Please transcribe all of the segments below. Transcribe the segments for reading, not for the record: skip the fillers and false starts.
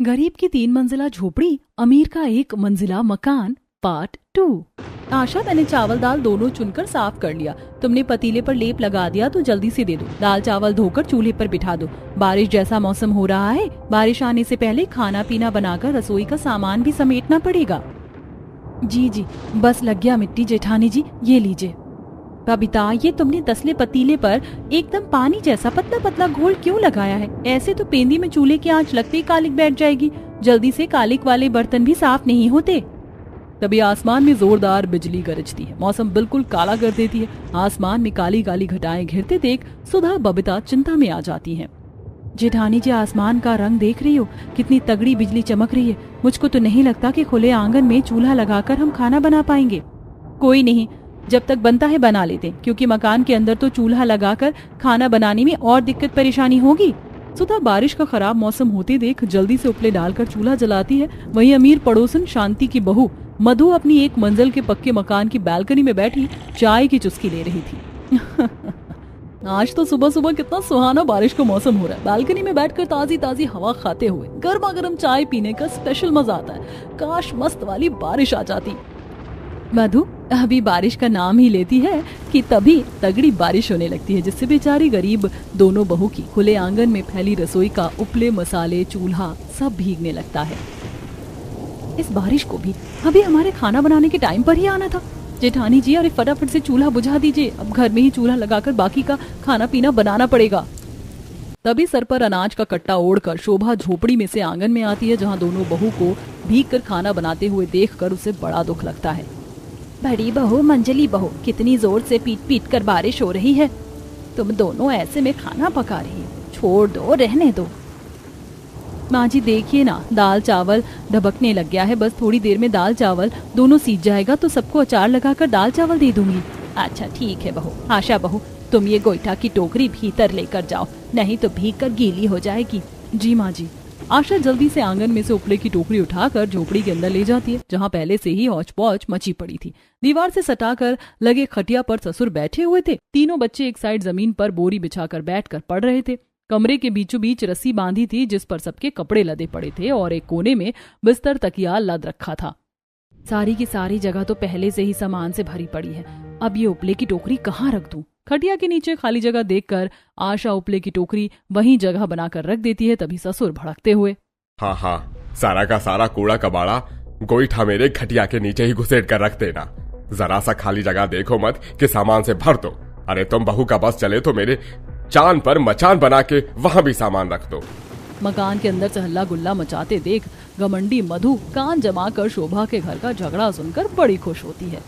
गरीब की 3 मंजिला झोपड़ी, अमीर का 1 मंजिला मकान, पार्ट 2। आशा, मैंने चावल दाल दोनों चुनकर साफ कर लिया। तुमने पतीले पर लेप लगा दिया तो जल्दी से दे दो। दाल चावल धोकर चूल्हे पर बिठा दो। बारिश जैसा मौसम हो रहा है, बारिश आने से पहले खाना पीना बनाकर रसोई का सामान भी समेटना पड़ेगा। जी जी, बस लग गया मिट्टी जेठानी जी, ये लीजिए। बबीता, ये तुमने तसले पतीले पर एकदम पानी जैसा पतला पतला घोल क्यों लगाया है? ऐसे तो पेंदी में चूल्हे की आंच लगते ही कालिक बैठ जाएगी। जल्दी से कालिक वाले बर्तन भी साफ नहीं होते। तभी आसमान में जोरदार बिजली गरजती है, मौसम बिल्कुल काला कर देती है। आसमान में काली काली घटाएं घिरते देख सुधा बबीता चिंता में आ जाती हैं। जेठानी जी, आसमान का रंग देख रही हो? कितनी तगड़ी बिजली चमक रही है। मुझको तो नहीं लगता कि खुले आंगन में चूल्हा लगाकर हम खाना बना पाएंगे। कोई नहीं, जब तक बनता है बना लेते हैं, क्योंकि मकान के अंदर तो चूल्हा लगाकर खाना बनाने में और दिक्कत परेशानी होगी। सुधा बारिश का खराब मौसम होते देख जल्दी से उपले डालकर चूल्हा जलाती है। वहीं अमीर पड़ोसन शांति की बहू मधु अपनी 1 मंजिल के पक्के मकान की बालकनी में बैठी चाय की चुस्की ले रही थी। आज तो सुबह सुबह कितना सुहाना बारिश का मौसम हो रहा है। बालकनी में बैठकर ताजी ताजी हवा खाते हुए गर्मा गर्म चाय पीने का स्पेशल मजा आता है। काश मस्त वाली बारिश आ जाती। मधु अभी बारिश का नाम ही लेती है कि तभी तगड़ी बारिश होने लगती है, जिससे बेचारी गरीब दोनों बहू की खुले आंगन में फैली रसोई का उपले मसाले चूल्हा सब भीगने लगता है। इस बारिश को भी अभी हमारे खाना बनाने के टाइम पर ही आना था। जेठानी जी, अरे फटाफट से चूल्हा बुझा दीजिए। अब घर में ही चूल्हा लगाकर बाकी का खाना पीना बनाना पड़ेगा। तभी सर पर अनाज का कट्टा ओढ़कर शोभा झोपड़ी में से आंगन में आती है, जहाँ दोनों बहू को भीग कर खाना बनाते हुए देखकर उसे बड़ा दुख लगता है। बड़ी बहू, मंजली बहू, कितनी जोर से पीट पीट कर बारिश हो रही है। तुम दोनों ऐसे में खाना पका रही हो, छोड़ दो, रहने दो। माँ जी देखिए ना, दाल चावल ढबकने लग गया है। बस थोड़ी देर में दाल चावल दोनों सीज जाएगा तो सबको अचार लगाकर दाल चावल दे दूंगी। अच्छा ठीक है बहू। आशा बहू, तुम ये गोईठा की टोकरी भीतर लेकर जाओ, नहीं तो भीग कर गीली हो जाएगी। जी माँ जी। आशा जल्दी से आंगन में से उपले की टोकरी उठाकर झोपड़ी के अंदर ले जाती है, जहाँ पहले से ही हौच पौच मची पड़ी थी। दीवार से सटाकर लगे खटिया पर ससुर बैठे हुए थे। तीनों बच्चे एक साइड जमीन पर बोरी बिछाकर बैठकर पढ़ रहे थे। कमरे के बीचों बीच रस्सी बांधी थी, जिस पर सबके कपड़े लदे पड़े थे, और एक कोने में बिस्तर तकिया लद रखा था। सारी की सारी जगह तो पहले से ही सामान से भरी पड़ी है। अब ये उपले की टोकरी कहाँ रख दूं? खटिया के नीचे खाली जगह देखकर आशा उपले की टोकरी वहीं जगह बनाकर रख देती है। तभी ससुर भड़कते हुए, हाँ, सारा का सारा कूड़ा कबाड़ा गोईठा मेरे खटिया के नीचे ही घुसेड़ कर रख देना। जरा सा खाली जगह देखो मत कि सामान से भर दो। अरे तुम बहू का बस चले तो मेरे चांद पर मचान बना के वहाँ भी सामान रख दो। मकान के अंदर से हल्ला गुल्ला मचाते देख घमंडी मधु कान जमाकर शोभा के घर का झगड़ा सुनकर बड़ी खुश होती है।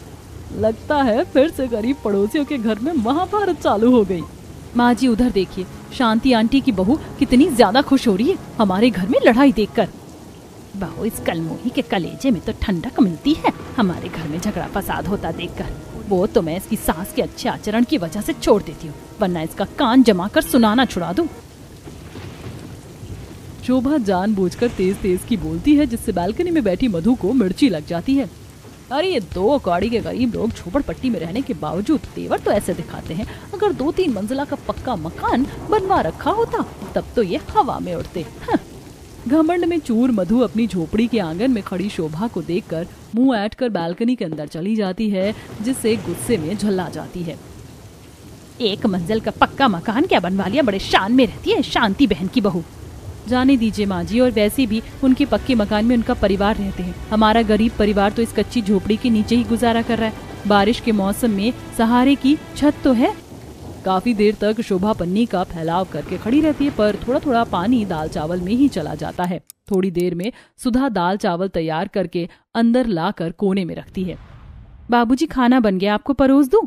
लगता है फिर से गरीब पड़ोसियों के घर में महाभारत चालू हो गई। माँ जी उधर देखिए, शांति आंटी की बहू कितनी ज्यादा खुश हो रही है हमारे घर में लड़ाई देखकर। बहू, इस कलमोही के कलेजे में तो ठंडक मिलती है हमारे घर में झगड़ा फसाद होता देखकर। वो तो मैं इसकी सास के अच्छे आचरण की वजह से छोड़ देती हूँ, वरना इसका कान जमाकर सुनाना छुड़ा दूं। शोभा जानबूझकर तेज तेज की बोलती है, जिससे बालकनी में बैठी मधु को मिर्ची लग जाती है। अरे ये 2 कौड़ी के गरीब लोग झोपड़पट्टी में रहने के बावजूद तेवर तो ऐसे दिखाते हैं। अगर 2-3 मंजिला का पक्का मकान बनवा रखा होता तब तो ये हवा में उड़ते। घमंड में चूर मधु अपनी झोपड़ी के आंगन में खड़ी शोभा को देखकर मुंह ऐंठ कर बालकनी के अंदर चली जाती है, जिससे गुस्से में झल्ला जाती है। 1 मंजिल का पक्का मकान क्या बनवा लिया, बड़े शान में रहती है शांति बहन की बहू। जाने दीजिए माँ जी, और वैसे भी उनके पक्के मकान में उनका परिवार रहते हैं। हमारा गरीब परिवार तो इस कच्ची झोपड़ी के नीचे ही गुजारा कर रहा है। बारिश के मौसम में सहारे की छत तो है। काफी देर तक शोभा पन्नी का फैलाव करके खड़ी रहती है, पर थोड़ा थोड़ा पानी दाल चावल में ही चला जाता है। थोड़ी देर में सुधा दाल चावल तैयार करके अंदर लाकर कोने में रखती है। बाबूजी, खाना बन गया, आपको परोस दूं?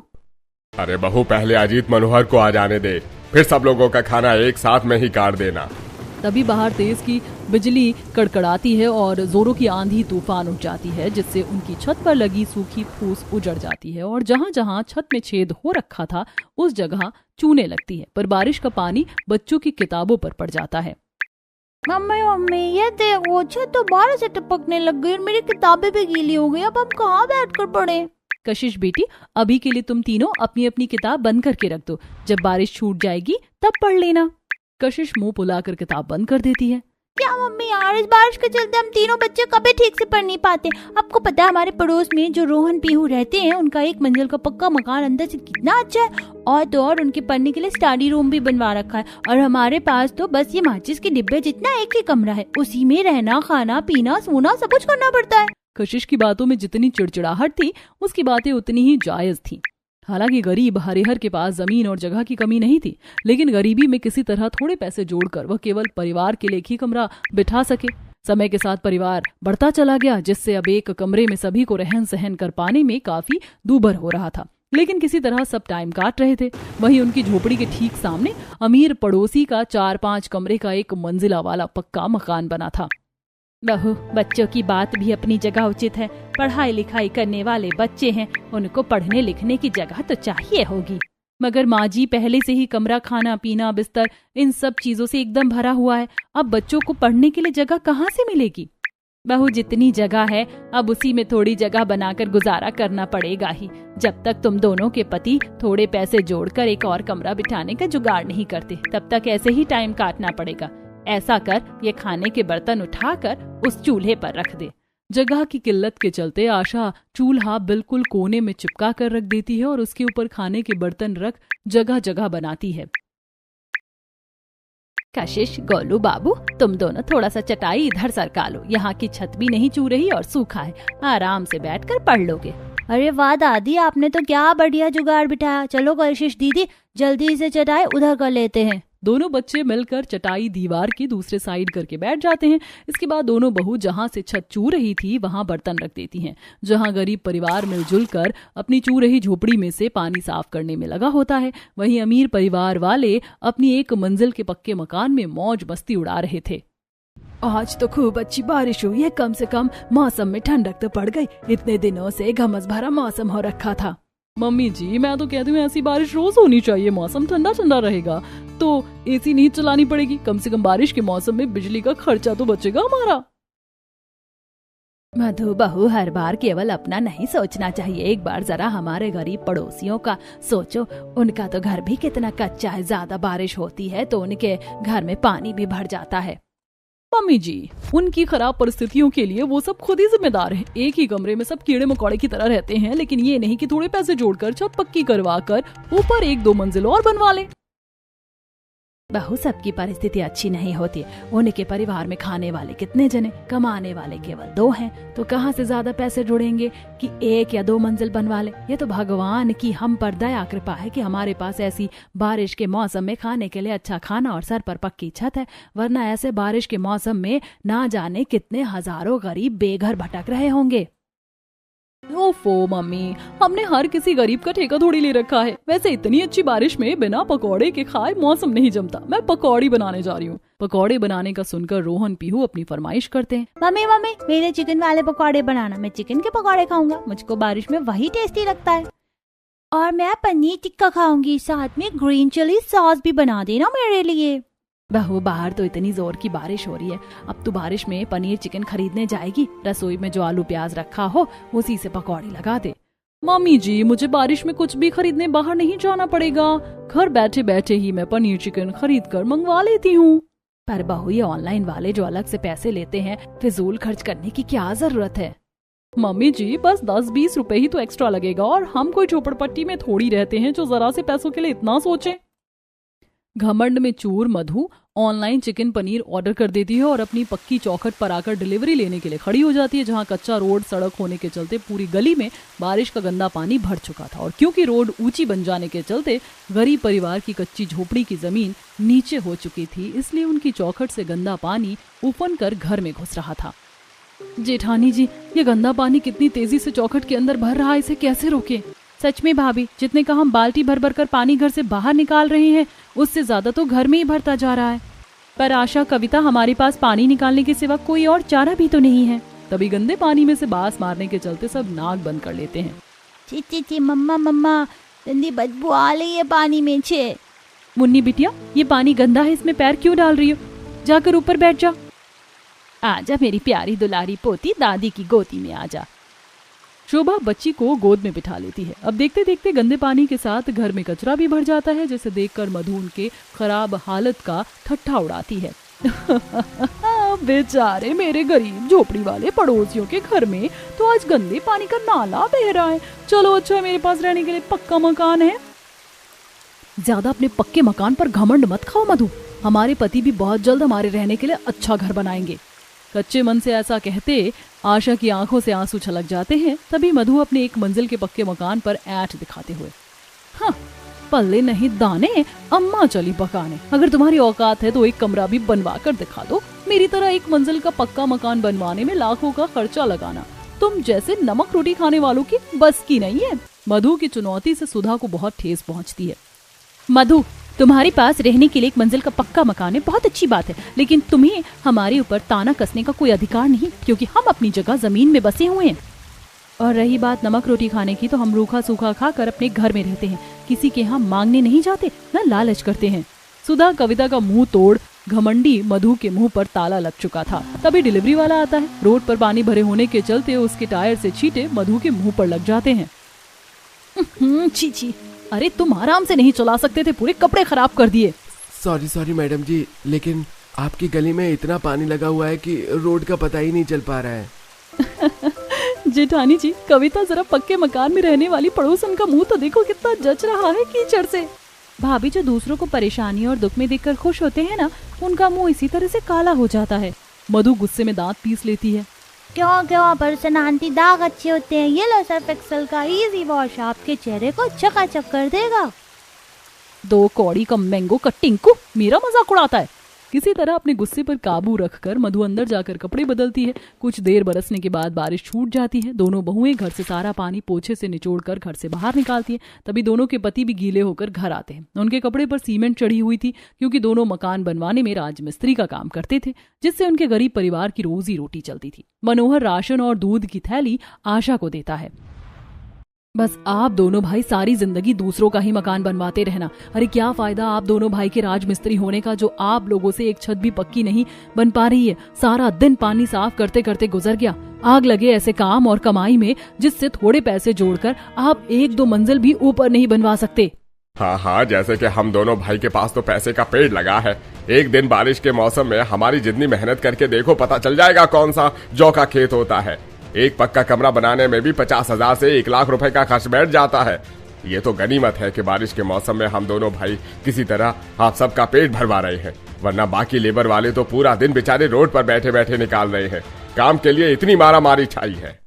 अरे बहू, पहले अजीत मनोहर को आ जाने दे, फिर सब लोगों का खाना एक साथ में ही काट देना। तभी बाहर तेज की बिजली कड़कड़ाती है और जोरों की आंधी तूफान उठ जाती है, जिससे उनकी छत पर लगी सूखी फूस उजड़ जाती है, और जहाँ जहाँ छत में छेद हो रखा था उस जगह चूने लगती है। पर बारिश का पानी बच्चों की किताबों पर पड़ जाता है। मम्मी, ये देखो, छत दोबारा से टपकने लग गई और मेरी किताबें भी गीली हो गई। अब हम कहाँ बैठकर पढ़ें? कशिश बेटी, अभी के लिए तुम तीनों अपनी अपनी किताब बंद करके रख दो। जब बारिश छूट जाएगी तब पढ़ लेना। कशिश मुंह फुलाकर किताब बंद कर देती है। क्या मम्मी यार, इस बारिश के चलते हम तीनों बच्चे कभी ठीक से पढ़ नहीं पाते। आपको पता है हमारे पड़ोस में जो रोहन पीहू रहते हैं, उनका 1 मंजिल का पक्का मकान अंदर से कितना अच्छा है, और तो और उनके पढ़ने के लिए स्टडी रूम भी बनवा रखा है। और हमारे पास तो बस ये माचिस के डिब्बे जितना एक ही कमरा है, उसी में रहना, खाना, पीना, सोना सब कुछ करना पड़ता है। कशिश की बातों में जितनी चिड़चिड़ाहट थी, उसकी बातें उतनी ही जायज थी। हालांकि गरीब हरिहर के पास जमीन और जगह की कमी नहीं थी, लेकिन गरीबी में किसी तरह थोड़े पैसे जोड़कर वह केवल परिवार के लिए एक ही कमरा बिठा सके। समय के साथ परिवार बढ़ता चला गया, जिससे अब एक कमरे में सभी को रहन सहन कर पाने में काफी दूभर हो रहा था। लेकिन किसी तरह सब टाइम काट रहे थे। वहीं उनकी झोपड़ी के ठीक सामने अमीर पड़ोसी का 4-5 कमरे का 1 मंजिला वाला पक्का मकान बना था। बहू, बच्चों की बात भी अपनी जगह उचित है। पढ़ाई लिखाई करने वाले बच्चे हैं, उनको पढ़ने लिखने की जगह तो चाहिए होगी। मगर माँ जी, पहले से ही कमरा, खाना पीना, बिस्तर, इन सब चीजों से एकदम भरा हुआ है। अब बच्चों को पढ़ने के लिए जगह कहाँ से मिलेगी? बहू, जितनी जगह है अब उसी में थोड़ी जगह बनाकर गुजारा करना पड़ेगा ही, जब तक तुम दोनों के पति थोड़े पैसे जोड़कर एक और कमरा बिठाने का जुगाड़ नहीं करते, तब तक ऐसे ही टाइम काटना पड़ेगा। ऐसा कर, ये खाने के बर्तन उठाकर उस चूल्हे पर रख दे। जगह की किल्लत के चलते आशा चूल्हा बिल्कुल कोने में चिपका कर रख देती है और उसके ऊपर खाने के बर्तन रख जगह जगह बनाती है। कशिश, गोलू बाबू, तुम दोनों थोड़ा सा चटाई इधर सरका लो। यहाँ की छत भी नहीं चू रही और सूखा है, आराम से बैठकर पढ़ लोगे। अरे वाह दादी, आपने तो क्या बढ़िया जुगाड़ बिठाया। चलो कशिश दीदी, जल्दी से चटाई उधर कर लेते हैं। दोनों बच्चे मिलकर चटाई दीवार की दूसरे साइड करके बैठ जाते हैं। इसके बाद दोनों बहू जहां से छत चू रही थी वहां बर्तन रख देती हैं। जहां गरीब परिवार मिलजुल कर अपनी चू रही झोपड़ी में से पानी साफ करने में लगा होता है, वहीं अमीर परिवार वाले अपनी 1 मंजिल के पक्के मकान में मौज मस्ती उड़ा रहे थे। आज तो खूब अच्छी बारिश हुई है, कम से कम मौसम में ठंडक तो पड़ गई। इतने दिनों से घमस भरा मौसम हो रखा था। मम्मी जी, मैं तो कहती हूँ ऐसी बारिश रोज होनी चाहिए। मौसम ठंडा ठंडा रहेगा तो एसी नहीं चलानी पड़ेगी। कम से कम बारिश के मौसम में बिजली का खर्चा तो बचेगा हमारा। मधु बहू, हर बार केवल अपना नहीं सोचना चाहिए, एक बार जरा हमारे गरीब पड़ोसियों का सोचो। उनका तो घर भी कितना कच्चा है, ज्यादा बारिश होती है तो उनके घर में पानी भी भर जाता है। मम्मी जी, उनकी खराब परिस्थितियों के लिए वो सब खुद ही जिम्मेदार हैं। एक ही कमरे में सब कीड़े मकोड़े की तरह रहते हैं, लेकिन ये नहीं कि थोड़े पैसे जोड़कर छत पक्की करवा कर ऊपर 1-2 मंजिल और बनवा लें। बहू, सबकी परिस्थिति अच्छी नहीं होती। उनके परिवार में खाने वाले कितने जने, कमाने वाले केवल 2 हैं, तो कहाँ से ज्यादा पैसे जुड़ेंगे कि 1 या 2 मंजिल बनवा ले। ये तो भगवान की हम पर दया कृपा है कि हमारे पास ऐसी बारिश के मौसम में खाने के लिए अच्छा खाना और सर पर पक्की छत है, वरना ऐसे बारिश के मौसम में ना जाने कितने हजारों गरीब बेघर भटक रहे होंगे। ओफो मम्मी, हमने हर किसी गरीब का ठेका थोड़ी ले रखा है। वैसे इतनी अच्छी बारिश में बिना पकौड़े के खाए मौसम नहीं जमता। मैं पकौड़ी बनाने जा रही हूँ। पकौड़े बनाने का सुनकर रोहन पीहू अपनी फरमाइश करते हैं। मम्मी मम्मी, मेरे चिकन वाले पकौड़े बनाना, मैं चिकन के पकौड़े खाऊंगा, मुझको बारिश में वही टेस्टी लगता है। और मैं पनीर टिक्का खाऊंगी, साथ में ग्रीन चिली सॉस भी बना देना मेरे लिए। बहू, बाहर तो इतनी जोर की बारिश हो रही है, अब तो बारिश में पनीर चिकन खरीदने जाएगी। रसोई में जो आलू प्याज रखा हो उसी से पकौड़ी लगा दे। मम्मी जी, मुझे बारिश में कुछ भी खरीदने बाहर नहीं जाना पड़ेगा। घर बैठे बैठे ही मैं पनीर चिकन खरीद कर मंगवा लेती हूँ। पर बहू, ये ऑनलाइन वाले जो अलग से पैसे लेते हैं, फिजूल खर्च करने की क्या जरूरत है? मम्मी जी, बस 10-20 रुपए ही तो एक्स्ट्रा लगेगा, और हम कोई झोपड़पट्टी में थोड़ी रहते हैं जो जरा से पैसों के लिए इतना सोचे। घमंड में चूर मधु ऑनलाइन चिकन पनीर ऑर्डर कर देती है और अपनी पक्की चौखट पर आकर डिलीवरी लेने के लिए खड़ी हो जाती है, जहां कच्चा रोड सड़क होने के चलते पूरी गली में बारिश का गंदा पानी भर चुका था। और क्योंकि रोड ऊंची बन जाने के चलते गरीब परिवार की कच्ची झोपड़ी की जमीन नीचे हो चुकी थी, इसलिए उनकी चौखट से गंदा पानी उफन कर घर में घुस रहा था। जेठानी जी, ये गंदा पानी कितनी तेजी से चौखट के अंदर भर रहा है, इसे कैसे रोकें? सच में भाभी, जितने का हम बाल्टी भर भर कर पानी घर से बाहर निकाल रहे हैं, उससे ज्यादा तो घर में ही भरता जा रहा है। पर आशा, कविता, हमारे पास पानी निकालने के सिवा कोई और चारा भी तो नहीं है। तभी गंदे पानी में से बास मारने के चलते सब नाक बंद कर लेते हैं। ची मम्मा मम्मा, गंदी बदबू आ रही है पानी में। छे मुन्नी बिटिया, ये पानी गंदा है, इसमें पैर क्यों डाल रही हो? जाकर ऊपर बैठ जा। आजा मेरी प्यारी दुलारी पोती, दादी की गोदी में आजा। शोभा बच्ची को गोद में बिठा लेती है। अब देखते देखते गंदे पानी के साथ घर में कचरा भी भर जाता है, जिसे देखकर मधु उनके खराब हालत का ठट्ठा उड़ाती है। अब बेचारे मेरे गरीब झोपड़ी वाले पड़ोसियों के घर में तो आज गंदे पानी का नाला बह रहा है। चलो अच्छा मेरे पास रहने के लिए पक्का मकान है। ज्यादा अपने पक्के मकान पर घमंड मत खाओ मधु, हमारे पति भी बहुत जल्द हमारे रहने के लिए अच्छा घर बनाएंगे। कच्चे मन से ऐसा कहते आशा की आंखों से आंसू छलक जाते हैं। तभी मधु अपने एक मंजिल के पक्के मकान पर ऐठ दिखाते हुए, हाँ पल्ले नहीं दाने, अम्मा चली पकाने। अगर तुम्हारी औकात है तो एक कमरा भी बनवा कर दिखा दो। मेरी तरह एक मंजिल का पक्का मकान बनवाने में लाखों का खर्चा लगाना तुम जैसे नमक रोटी खाने वालों की बस की नहीं है। मधु की चुनौती से सुधा को बहुत ठेस पहुंचती है। मधु, तुम्हारे पास रहने के लिए एक मंजिल का पक्का मकान है, बहुत अच्छी बात है, लेकिन तुम्हें हमारे ऊपर ताना कसने का कोई अधिकार नहीं, क्योंकि हम अपनी जगह जमीन में बसे हुए हैं। और रही बात नमक रोटी खाने की, तो हम रूखा सूखा खाकर अपने घर में रहते हैं, किसी के यहाँ मांगने नहीं जाते, न लालच करते हैं। सुधा कविता का मुंह तोड़ घमंडी मधु के मुंह पर ताला लग चुका था। तभी डिलीवरी वाला आता है। रोड पर पानी भरे होने के चलते उसके टायर से छींटे मधु के मुंह पर लग जाते हैं। छी छी, अरे तुम आराम से नहीं चला सकते थे, पूरे कपड़े खराब कर दिए। सॉरी मैडम जी, लेकिन आपकी गली में इतना पानी लगा हुआ है कि रोड का पता ही नहीं चल पा रहा है। जेठानी जी, कविता जरा पक्के मकान में रहने वाली पड़ोसन का मुंह तो देखो, कितना जच रहा है कीचड़ से। भाभी जो दूसरों को परेशानी और दुख में देखकर खुश होते हैं ना, उनका मुंह इसी तरह से काला हो जाता है। मधु गुस्से में दांत पीस लेती है। क्यों पर्सन आंटी, दाग अच्छे होते हैं, ये लो सर्फ एक्सेल का इजी वॉश आपके चेहरे को चकाचक कर देगा। 2 कौड़ी का मैंगो का टिंकू मेरा मजाक उड़ाता है। किसी तरह अपने गुस्से पर काबू रखकर मधु अंदर जाकर कपड़े बदलती है। कुछ देर बरसने के बाद बारिश छूट जाती है। दोनों बहुएं घर से सारा पानी पोछे से निचोड़कर घर से बाहर निकालती है। तभी दोनों के पति भी गीले होकर घर आते हैं। उनके कपड़े पर सीमेंट चढ़ी हुई थी, क्योंकि दोनों मकान बनवाने में राजमिस्त्री का काम करते थे, जिससे उनके गरीब परिवार की रोजी रोटी चलती थी। मनोहर राशन और दूध की थैली आशा को देता है। बस आप दोनों भाई सारी जिंदगी दूसरों का ही मकान बनवाते रहना। अरे क्या फायदा आप दोनों भाई के राजमिस्त्री होने का, जो आप लोगों से एक छत भी पक्की नहीं बन पा रही है। सारा दिन पानी साफ करते करते गुजर गया। आग लगे ऐसे काम और कमाई में जिससे थोड़े पैसे जोड़कर आप 1-2 मंजिल भी ऊपर नहीं बनवा सकते। हाँ, जैसे कि हम दोनों भाई के पास तो पैसे का पेड़ लगा है। एक दिन बारिश के मौसम में हमारी जितनी मेहनत करके देखो, पता चल जाएगा कौन सा जौ का खेत होता है। एक पक्का कमरा बनाने में भी 50,000 से 1 लाख रुपए का खर्च बैठ जाता है। ये तो गनीमत है कि बारिश के मौसम में हम दोनों भाई किसी तरह आप सबका पेट भरवा रहे हैं, वरना बाकी लेबर वाले तो पूरा दिन बेचारे रोड पर बैठे बैठे निकाल रहे हैं। काम के लिए इतनी मारामारी छाई है।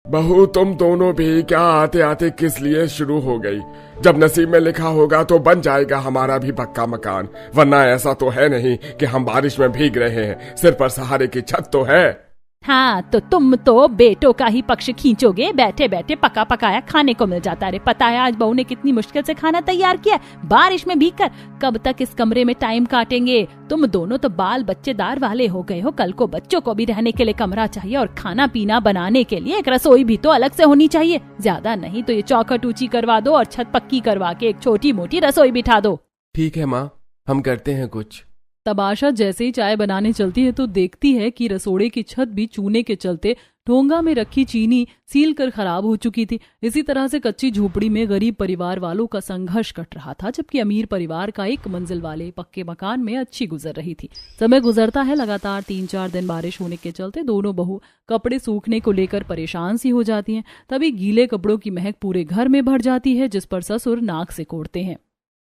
बहू, तुम दोनों भी क्या आते आते किस लिए शुरू हो गई? जब नसीब में लिखा होगा तो बन जाएगा हमारा भी पक्का मकान, वरना ऐसा तो है नहीं कि हम बारिश में भीग रहे हैं। सिर पर सहारे की छत तो है। हाँ, तो तुम तो बेटों का ही पक्ष खींचोगे। बैठे बैठे पका पकाया खाने को मिल जाता है। पता है आज बहू ने कितनी मुश्किल से खाना तैयार किया, बारिश में भीगकर। कब तक इस कमरे में टाइम काटेंगे? तुम दोनों तो बाल बच्चेदार वाले हो गए हो। कल को बच्चों को भी रहने के लिए कमरा चाहिए, और खाना पीना बनाने के लिए एक रसोई भी तो अलग से होनी चाहिए। ज्यादा नहीं तो ये चौखट ऊंची करवा दो और छत पक्की करवा के एक छोटी मोटी रसोई बिठा दो। ठीक है माँ, हम करते हैं कुछ। तब आशा जैसे ही चाय बनाने चलती है तो देखती है कि रसोड़े की छत भी चूने के चलते ढोंगा में रखी चीनी सील कर खराब हो चुकी थी। इसी तरह से कच्ची झोपड़ी में गरीब परिवार वालों का संघर्ष कट रहा था, जबकि अमीर परिवार का 1 मंजिल वाले पक्के मकान में अच्छी गुजर रही थी। समय गुजरता है। लगातार 3-4 दिन बारिश होने के चलते दोनों बहू कपड़े सूखने को लेकर परेशान सी हो जाती हैं। तभी गीले कपड़ों की महक पूरे घर में भर जाती है, जिस पर ससुर नाक से कोड़ते हैं।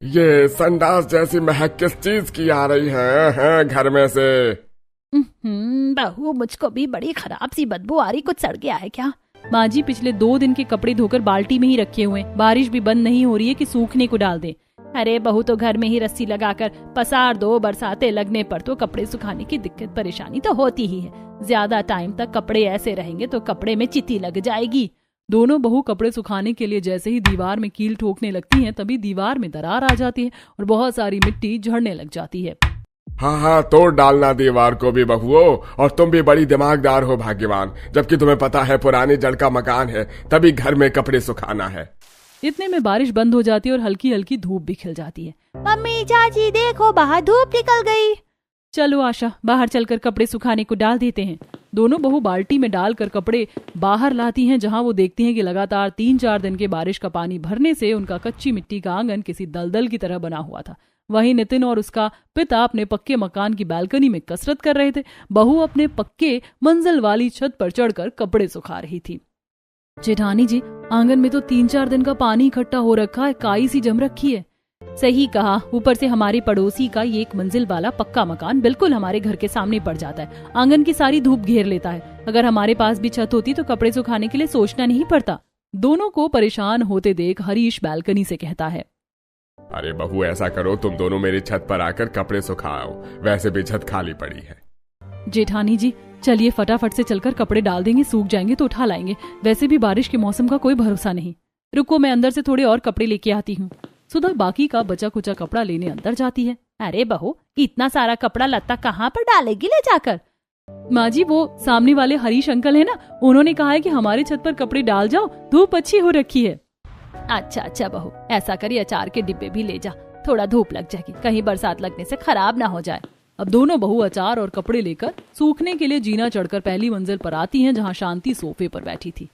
ये संडास जैसी महक किस चीज की आ रही है घर में से? बहू, मुझको भी बड़ी खराब सी बदबू आ रही, कुछ सड़ गया है क्या? माँ जी पिछले 2 दिन के कपड़े धोकर बाल्टी में ही रखे हुए, बारिश भी बंद नहीं हो रही है कि सूखने को डाल दे। अरे बहू, तो घर में ही रस्सी लगाकर पसार दो। बरसातें लगने पर तो कपड़े सुखाने की दिक्कत परेशानी तो होती ही है। ज्यादा टाइम तक कपड़े ऐसे रहेंगे तो कपड़े में चित्ती लग जाएगी। दोनों बहू कपड़े सुखाने के लिए जैसे ही दीवार में कील ठोकने लगती हैं, तभी दीवार में दरार आ जाती है और बहुत सारी मिट्टी झड़ने लग जाती है। हाँ, तोड़ डालना दीवार को भी बहुओं। और तुम भी बड़ी दिमागदार हो, भाग्यवान, जबकि तुम्हें पता है पुराने जड़ का मकान है, तभी घर में कपड़े सुखाना है। इतने में बारिश बंद हो जाती है और हल्की हल्की धूप भी खिल जाती है। मम्मी चाची देखो, बाहर धूप निकल गई। चलो आशा, बाहर चलकर कपड़े सुखाने को डाल देते हैं। दोनों बहू बाल्टी में डालकर कपड़े बाहर लाती हैं, जहां वो देखती हैं कि लगातार 3-4 दिन के बारिश का पानी भरने से उनका कच्ची मिट्टी का आंगन किसी दलदल की तरह बना हुआ था। वहीं नितिन और उसका पिता अपने पक्के मकान की बालकनी में कसरत कर रहे थे। बहू अपने पक्के मंजिल वाली छत पर चढ़कर कपड़े सुखा रही थी। जेठानी जी, आंगन में तो 3-4 दिन का पानी इकट्ठा हो रखा है, काई सी जम रखी है। सही कहा, ऊपर से हमारे पड़ोसी का ये 1 मंजिल वाला पक्का मकान बिल्कुल हमारे घर के सामने पड़ जाता है। आंगन की सारी धूप घेर लेता है। अगर हमारे पास भी छत होती तो कपड़े सुखाने के लिए सोचना नहीं पड़ता। दोनों को परेशान होते देख हरीश बालकनी से कहता है, अरे बहू, ऐसा करो, तुम दोनों मेरी छत पर आकर कपड़े सुखाओ, वैसे भी छत खाली पड़ी है। जेठानी जी, चलिए फटाफट से चलकर कपड़े डाल देंगे, सूख जाएंगे तो उठा लाएंगे। वैसे भी बारिश के मौसम का कोई भरोसा नहीं। रुको, मैं अंदर से थोड़े और कपड़े लेके आती हूँ। सुधा बाकी का बचा कुचा कपड़ा लेने अंदर जाती है। अरे बहू, इतना सारा कपड़ा लत्ता कहाँ पर डालेगी ले जाकर? माँ जी, वो सामने वाले हरीश अंकल है ना, उन्होंने कहा है कि हमारी छत पर कपड़े डाल जाओ, धूप अच्छी हो रखी है। अच्छा बहू, ऐसा करिए अचार के डिब्बे भी ले जा, थोड़ा धूप लग जाएगी, कहीं बरसात लगने से खराब ना हो जाए। अब दोनों बहू अचार और कपड़े लेकर सूखने के लिए जीना चढ़कर पहली मंजिल पर आती हैं, जहाँ शांति सोफे पर बैठी थी।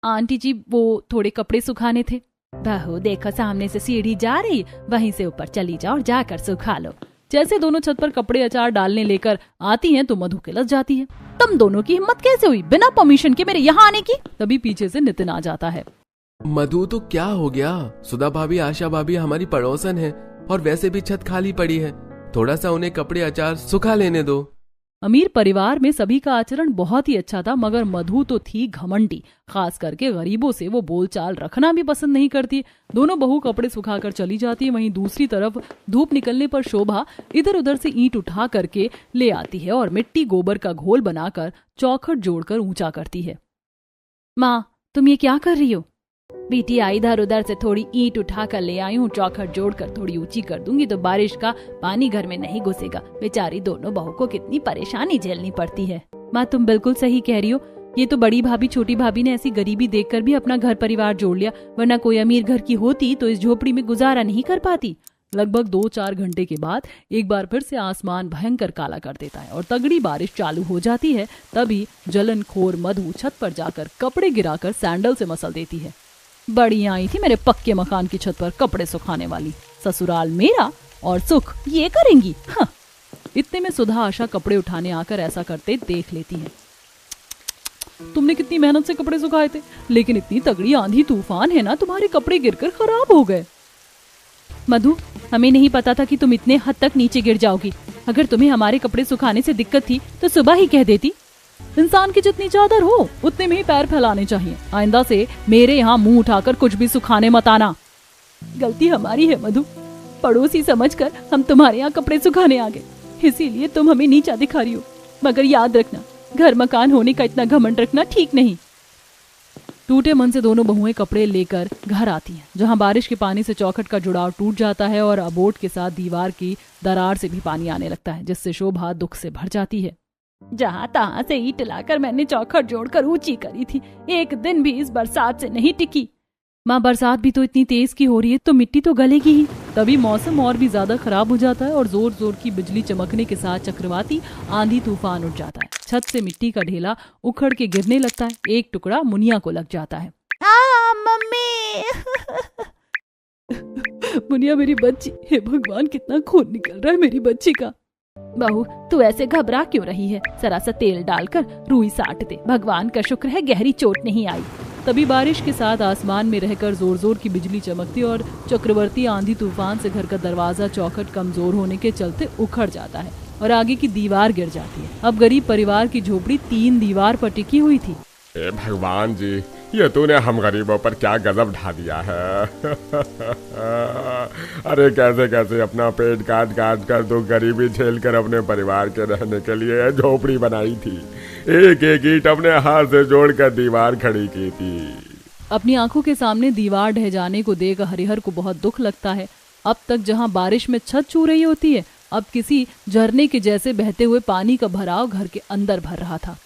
आंटी जी, वो थोड़े कपड़े सुखाने थे। बहू देखो, सामने से सीढ़ी जा रही, वहीं से ऊपर चली जाओ और जाकर सुखा लो। जैसे दोनों छत पर कपड़े अचार डालने लेकर आती हैं तो मधु किलस जाती है। तुम दोनों की हिम्मत कैसे हुई बिना परमिशन के मेरे यहाँ आने की? तभी पीछे से नितिन आ जाता है। मधु, तो क्या हो गया? सुधा भाभी, आशा भाभी हमारी पड़ोसन है और वैसे भी छत खाली पड़ी है, थोड़ा सा उन्हें कपड़े अचार सुखा लेने दो। अमीर परिवार में सभी का आचरण बहुत ही अच्छा था, मगर मधु तो थी घमंडी। खास करके गरीबों से वो बोलचाल रखना भी पसंद नहीं करती। दोनों बहू कपड़े सुखाकर चली जाती है। वहीं दूसरी तरफ धूप निकलने पर शोभा इधर उधर से ईंट उठा करके ले आती है और मिट्टी गोबर का घोल बनाकर चौखट जोड़कर ऊंचा करती है। माँ, तुम ये क्या कर रही हो? बिटिया, इधर उधर से थोड़ी ईंट उठा कर ले आई हूँ, चौखट जोड़कर थोड़ी ऊंची कर दूंगी तो बारिश का पानी घर में नहीं घुसेगा। बेचारी दोनों बहू को कितनी परेशानी झेलनी पड़ती है। माँ, तुम बिल्कुल सही कह रही हो। ये तो बड़ी भाभी छोटी भाभी ने ऐसी गरीबी देखकर भी अपना घर परिवार जोड़ लिया, वरना कोई अमीर घर की होती तो इस झोपड़ी में गुजारा नहीं कर पाती। लगभग 2-4 घंटे के बाद एक बार फिर से आसमान भयंकर काला कर देता है और तगड़ी बारिश चालू हो जाती है। तभी जलनखोर मधु छत पर जाकर कपड़े गिराकर सैंडल से मसल देती है। बड़ी आई थी मेरे पक्के मकान की छत पर कपड़े सुखाने वाली, ससुराल मेरा और सुख ये करेंगी। हाँ। इतने में सुधा आशा कपड़े उठाने आकर ऐसा करते देख लेती है। तुमने कितनी मेहनत से कपड़े सुखाए थे, लेकिन इतनी तगड़ी आंधी तूफान है ना, तुम्हारे कपड़े गिरकर खराब हो गए। मधु, हमें नहीं पता था कि तुम इतने हद तक नीचे गिर जाओगी। अगर तुम्हें हमारे कपड़े सुखाने से दिक्कत थी तो सुबह ही कह देती। इंसान की जितनी चादर हो उतने में ही पैर फैलाने चाहिए। आइंदा से मेरे यहाँ मुंह उठाकर कुछ भी सुखाने मत आना। गलती हमारी है मधु, पड़ोसी समझकर हम तुम्हारे यहाँ कपड़े सुखाने आ गए, इसीलिए तुम हमें नीचा दिखा रही हो। मगर याद रखना, घर मकान होने का इतना घमंड रखना ठीक नहीं। टूटे मन से दोनों बहुएं कपड़े लेकर घर आती हैं, जहां बारिश के पानी से चौखट का जुड़ाव टूट जाता है और अबोट के साथ दीवार की दरार से भी पानी आने लगता है, जिससे शोभा दुख से भर जाती है। जहाँ तहाँ से ईंट लाकर मैंने चौखट जोड़कर ऊंची करी थी, एक दिन भी इस बरसात से नहीं टिकी। माँ, बरसात भी तो इतनी तेज की हो रही है तो मिट्टी तो गलेगी ही। तभी मौसम और भी ज्यादा खराब हो जाता है और जोर जोर की बिजली चमकने के साथ चक्रवाती आंधी तूफान उठ जाता है। छत से मिट्टी का ढेला उखड़ के गिरने लगता है। एक टुकड़ा मुनिया को लग जाता है। मम्मी। मुनिया मेरी बच्ची, हे भगवान, कितना खून निकल रहा है मेरी बच्ची का। बहू, तू ऐसे घबरा क्यों रही है? जरा सा तेल डालकर रुई साट दे, भगवान का शुक्र है गहरी चोट नहीं आई। तभी बारिश के साथ आसमान में रहकर जोर जोर की बिजली चमकती और चक्रवर्ती आंधी तूफान से घर का दरवाजा चौखट कमजोर होने के चलते उखड़ जाता है और आगे की दीवार गिर जाती है। अब गरीब परिवार की झोपड़ी 3 दीवार पर टिकी हुई थी। ए भगवान जी, ये तूने हम गरीबों पर क्या गजब ढा दिया है। अरे कैसे कैसे अपना पेट काट काट कर तो गरीबी झेल कर अपने परिवार के रहने के लिए झोपड़ी बनाई थी। एक एक ईंट अपने हाथ से जोड़कर दीवार खड़ी की थी। अपनी आंखों के सामने दीवार ढह जाने को देख हरिहर को बहुत दुख लगता है। अब तक जहां बारिश में छत छू रही होती है, अब किसी झरने के जैसे बहते हुए पानी का भराव घर के अंदर भर रहा था।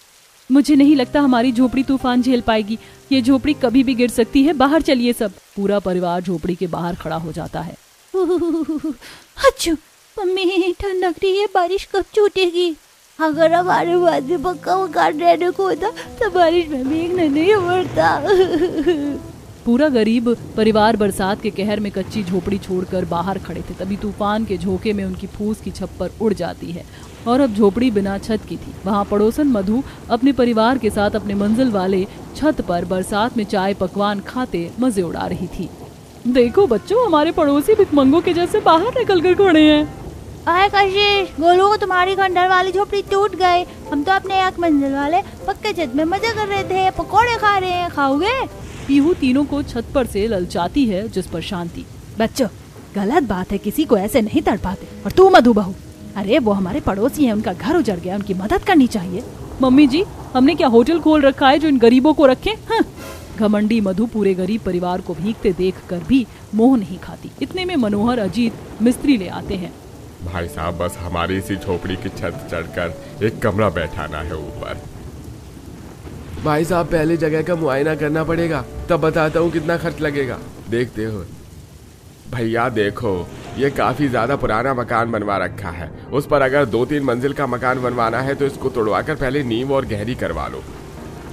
मुझे नहीं लगता हमारी झोपड़ी तूफान झेल पाएगी, ये झोपड़ी कभी भी गिर सकती है, बाहर चलिए सब। पूरा परिवार झोपड़ी के बाहर खड़ा हो जाता है। अच्छू, मम्मी ठंड लग रही है, बारिश कब छूटेगी? अगर हमारे बाद में पक्का मकान रहने को होता तो बारिश में भीगने नहीं पड़ता। पूरा गरीब परिवार बरसात के कहर में कच्ची झोपड़ी छोड़कर बाहर खड़े थे। तभी तूफान के झोंके में उनकी फूस की छप्पर उड़ जाती है और अब झोपड़ी बिना छत की थी। वहाँ पड़ोसन मधु अपने परिवार के साथ अपने मंजिल वाले छत पर बरसात में चाय पकवान खाते मजे उड़ा रही थी। देखो बच्चों, हमारे पड़ोसी भिखमंगों के जैसे बाहर निकल कर खड़े हैं। अरे कशिश, गोलू, तुम्हारी खंडर वाली झोपड़ी टूट गई। हम तो अपने एक मंजिल वाले पक्के छत में मजे कर रहे थे, पकौड़े खा रहे हैं, खाओगे? पीहू तीनों को छत पर से ललचाती है, जिस पर शांति। बच्चों, गलत बात है, किसी को ऐसे नहीं तड़पाते। और तू मधु बहू, अरे वो हमारे पड़ोसी हैं, उनका घर उजड़ गया, उनकी मदद करनी चाहिए। मम्मी जी, हमने क्या होटल खोल रखा है जो इन गरीबों को रखे? हाँ। घमंडी मधु पूरे गरीब परिवार को भीगते देखकर भी मोह नहीं खाती। इतने में मनोहर अजीत मिस्त्री ले आते हैं। भाई साहब, बस हमारी इसी झोपड़ी की छत चढ़कर एक कमरा बैठाना है ऊपर। भाई साहब, पहले जगह का मुआयना करना पड़ेगा, तब बताता हूँ कितना खर्च लगेगा। देखते हो भैया, देखो ये काफी ज्यादा पुराना मकान बनवा रखा है। उस पर अगर 2-3 मंजिल का मकान बनवाना है तो इसको तोड़वाकर पहले नींव और गहरी करवा लो,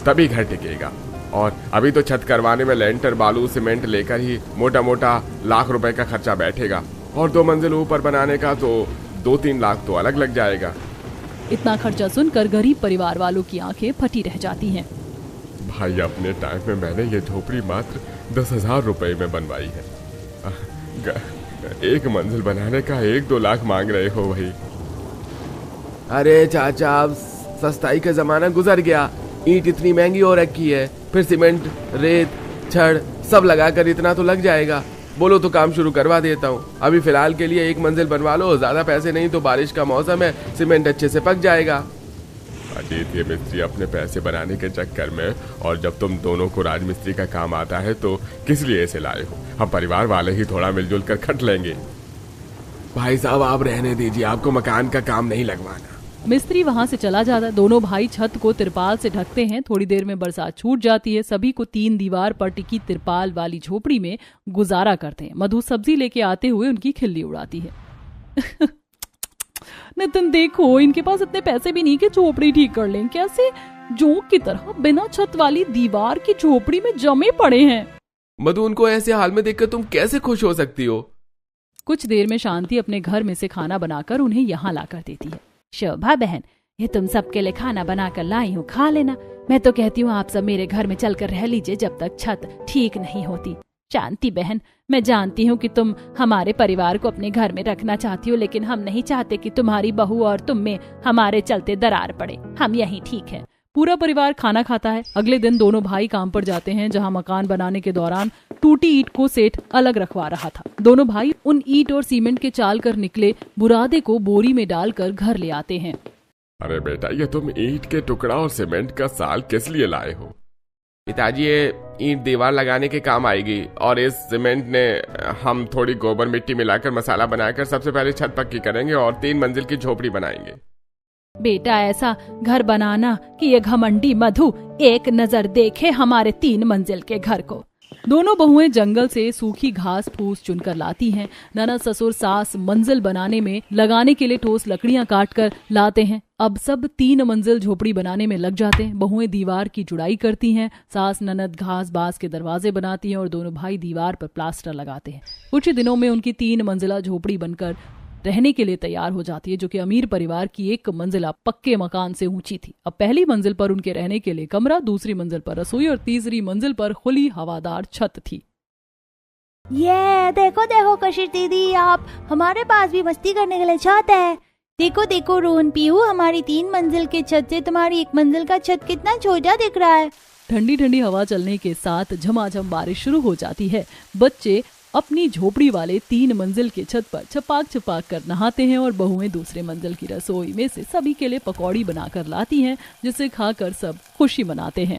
तभी घर टिकेगा। और अभी तो छत करवाने में लेंटर, बालू, सीमेंट लेकर ही मोटा मोटा लाख रुपए का खर्चा बैठेगा, और 2 मंजिल ऊपर बनाने का तो 2-3 लाख तो अलग लग जाएगा। इतना खर्चा सुनकर गरीब परिवार वालों की आंखें फटी रह जाती हैं। भाई, अपने टाइम में मैंने ये झोपड़ी मात्र 10,000 रुपए में बनवाई है। एक मंजिल बनाने का 1-2 लाख मांग रहे हो भाई। अरे चाचा, अब सस्ताई का जमाना गुजर गया। ईंट इतनी महंगी हो रखी है, फिर सीमेंट, रेत, छड़ सब लगाकर इतना तो लग जाएगा। बोलो तो काम शुरू करवा देता हूँ। अभी फिलहाल के लिए 1 मंजिल बनवा लो, ज्यादा पैसे नहीं तो बारिश का मौसम है, सीमेंट अच्छे से पक जाएगा। अजीत, ये मिस्त्री अपने पैसे बनाने के चक्कर में, और जब तुम दोनों को राजमिस्त्री का काम आता है तो किस लिए इसे लाए हो? हम परिवार वाले ही थोड़ा मिलजुल कर खट लेंगे। भाई साहब, आप रहने दीजिए, आपको मकान का काम नहीं लगवाना। मिस्त्री वहां से चला जाता। दोनों भाई छत को तिरपाल से ढकते हैं। थोड़ी देर में बरसात छूट जाती है। सभी को 3 दीवार पर टिकी तिरपाल वाली झोपड़ी में गुजारा करते हैं। मधु सब्जी लेके आते हुए उनकी खिल्ली उड़ाती है। नितिन, देखो, इनके पास इतने पैसे भी नहीं कि झोपड़ी ठीक कर लें। कैसे जोंक की तरह बिना छत वाली दीवार की झोपड़ी में जमे पड़े हैं। मधु, उनको ऐसे हाल में देखकर तुम कैसे खुश हो सकती हो? कुछ देर में शांति अपने घर में से खाना बनाकर उन्हें यहाँ लाकर देती है। शोभा बहन, ये तुम सबके लिए खाना बनाकर लाई हूँ, खा लेना। मैं तो कहती हूँ आप सब मेरे घर में चलकर रह लीजिए जब तक छत ठीक नहीं होती। शांति बहन, मैं जानती हूँ कि तुम हमारे परिवार को अपने घर में रखना चाहती हो, लेकिन हम नहीं चाहते कि तुम्हारी बहू और तुम में हमारे चलते दरार पड़े। हम यही ठीक है। पूरा परिवार खाना खाता है। अगले दिन दोनों भाई काम पर जाते हैं, जहाँ मकान बनाने के दौरान टूटी ईंट को सेठ अलग रखवा रहा था। दोनों भाई उन ईंट और सीमेंट के चाल कर निकले बुरादे को बोरी में डालकर घर ले आते हैं। अरे बेटा, ये तुम ईंट के टुकड़ा और सीमेंट का साल किस लिए लाए हो? पिताजी, ये ईंट दीवार लगाने के काम आएगी, और इस सीमेंट ने हम थोड़ी गोबर मिट्टी मिलाकर मसाला बनाकर सबसे पहले छत पक्की करेंगे और 3 मंजिल की झोपड़ी बनाएंगे। बेटा, ऐसा घर बनाना कि ये घमंडी मधु एक नजर देखे हमारे 3 मंजिल के घर को। दोनों बहुएं जंगल से सूखी घास फूस चुनकर लाती हैं। ननद ससुर सास मंजिल बनाने में लगाने के लिए ठोस लकड़ियां काट कर लाते हैं। अब सब 3 मंजिल झोपड़ी बनाने में लग जाते हैं। बहुएं दीवार की जुड़ाई करती हैं। सास ननद घास बांस के दरवाजे बनाती हैं और दोनों भाई दीवार पर प्लास्टर लगाते हैं। कुछ दिनों में उनकी 3 मंजिला झोपड़ी बनकर रहने के लिए तैयार हो जाती है, जो कि अमीर परिवार की 1 मंजिला पक्के मकान से ऊंची थी। अब पहली मंजिल पर उनके रहने के लिए कमरा, दूसरी मंजिल पर रसोई और तीसरी मंजिल पर खुली हवादार छत थी। ये देखो देखो कशिश दीदी, आप हमारे पास भी मस्ती करने के लिए छत है। देखो देखो रोहन पीहू, हमारी 3 मंजिल के छत से तुम्हारी 1 मंजिल का छत कितना छोटा दिख रहा है। ठंडी ठंडी हवा चलने के साथ झमाझम बारिश शुरू हो जाती है। बच्चे अपनी झोपड़ी वाले 3 मंजिल के छत पर छपाक छपाक कर नहाते हैं और बहुएं दूसरे मंजिल की रसोई में से सभी के लिए पकौड़ी बनाकर लाती हैं, जिसे खाकर सब खुशी मनाते हैं।